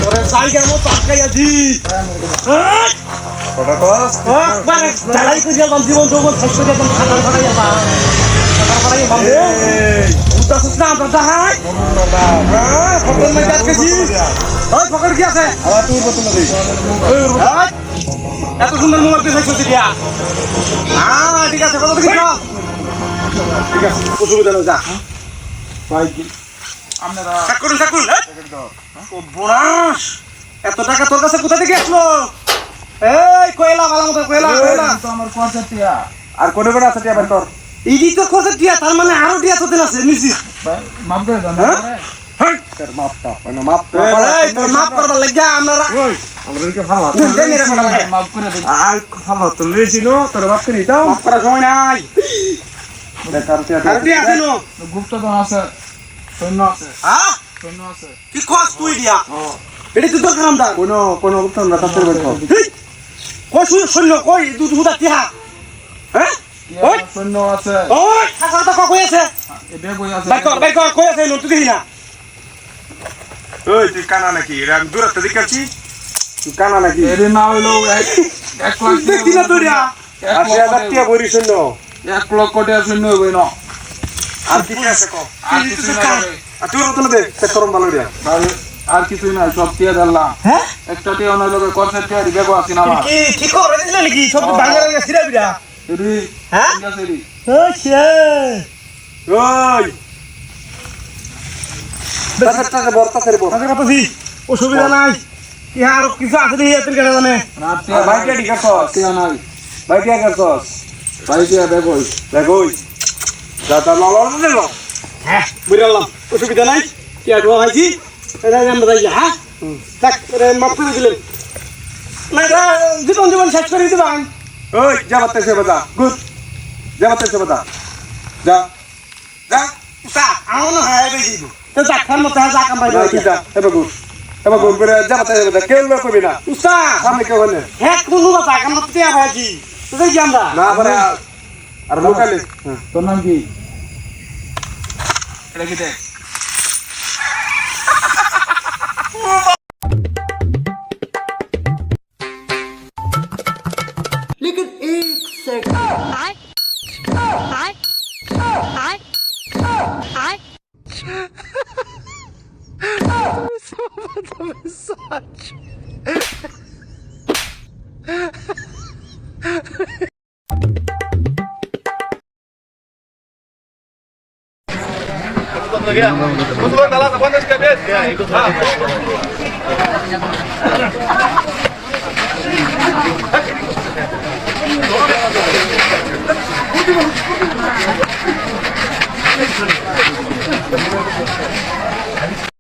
ওরে সাইকেল মত আটকাইয়াছি কটা কস মানে জ্বালাই করে যাবাম জীবন যৌবন শেষ করে যাবাম খাটার খাটাই যাবাম খাটার খাটাই যাবাম রে উদাসিস না আমরা যাহাই ফকর মধ্যে আটকেছি ওই ফকর কি আছে আবার তুই বলতে না দেই এত সুন্দর মোবাইল কে শেষ দিয়া ঠিক আছে কত দেখি ঠিক আছে অসুবিধা নেই যা ভাই কি আপনারা চাকুন ও বোনাস এত টাকা তোর কাছে কোথা থেকে আসলো এই কয়লা ভালো মতো কয়লা তো আমার খরচা টিয়া আর কোনে কোনে আছে টিয়া ভাই তোর ইডি তো খরচ দিয়া তার মানে আরো দিয়া তোতে আছে নিছি মাপ করে দাও হ্যাঁ তোর মাপটা মানে মাপ এই তোর মাপ করবার লাগা আমরা আমাদেরকে ভালো মাপ করে দিই আর ভালো তো লেছিল তোর মাপ করে দাও মাপ করার সময় নাই বেকার টিয়া আর দিয়া আছে নো গুপ্তধন আছে সৈন্য আছে হ্যাঁ সৈন্য আছে কি খোঁজ তুই দিয়া এডি তো দরকার আমদা কোন গুপ্তধন না তাদের বের কর কই শুনলো কই দুধ হুদা টিহা হ্যাঁ ওই সৈন্য আছে ওই খাসা তো কই আছে এটা কই আছে বাই কর কই আছে তুই দেখি না ওই তুই কানা নাকি আমি দূরত্ব দেখাচ্ছি তুই কানা নাকি এর না হইলো 1 লাখ দেখি না তুই 80,000 টাকা ভরি শূন্য 1 লক্ষ টাকা শূন্য হইব না আর কি আছে কো আর কিছু না আর তুই রতন দে চেক করম ভালো দিয়া আর কিছুই না সব টিয়া দিলাম হ্যাঁ একটা টিয়া না লগে করছে টিয়া দিবে আসি না আমার কি ঠিক করে দিল নাকি সব বাংলা লাগে সিরা বিরা এরি হ্যাঁ সেরি ওই সে ওই টাকা বর্তা করব আগে কথা দি অসুবিধা নাই কি আর কিছু আছে দি এত কেন জানে ভাই কে ঠিক আছে টিয়া নাই ভাই কে করছস ভাই টিয়া দেখোই দাদা ললন দিল হ্যাঁ বুঝলাম অসুবিধা নাই কি আর ভাইজি এটা আমরা যাই হ্যাঁ দেখ মাপ করে দিলেন না জীবন শেষ করে দিবান ওই যা বাতাসে বাদা গুড যা বাতাসে বাদা যা যা তা আমন হয় বেজি তো জাখান মত যা কাম পাইলো কি যা এবার গুড করে যা বাতাসে বাদা কেউ কবি না উস্তা সামনে কেউ বলে হ্যাঁ কোন কথা কাম মত তে ভাইজি তো যাই আমরা না আবার আর লোকালে তোর নাম কি এটা কি দেখ लेकिन एक सेकंड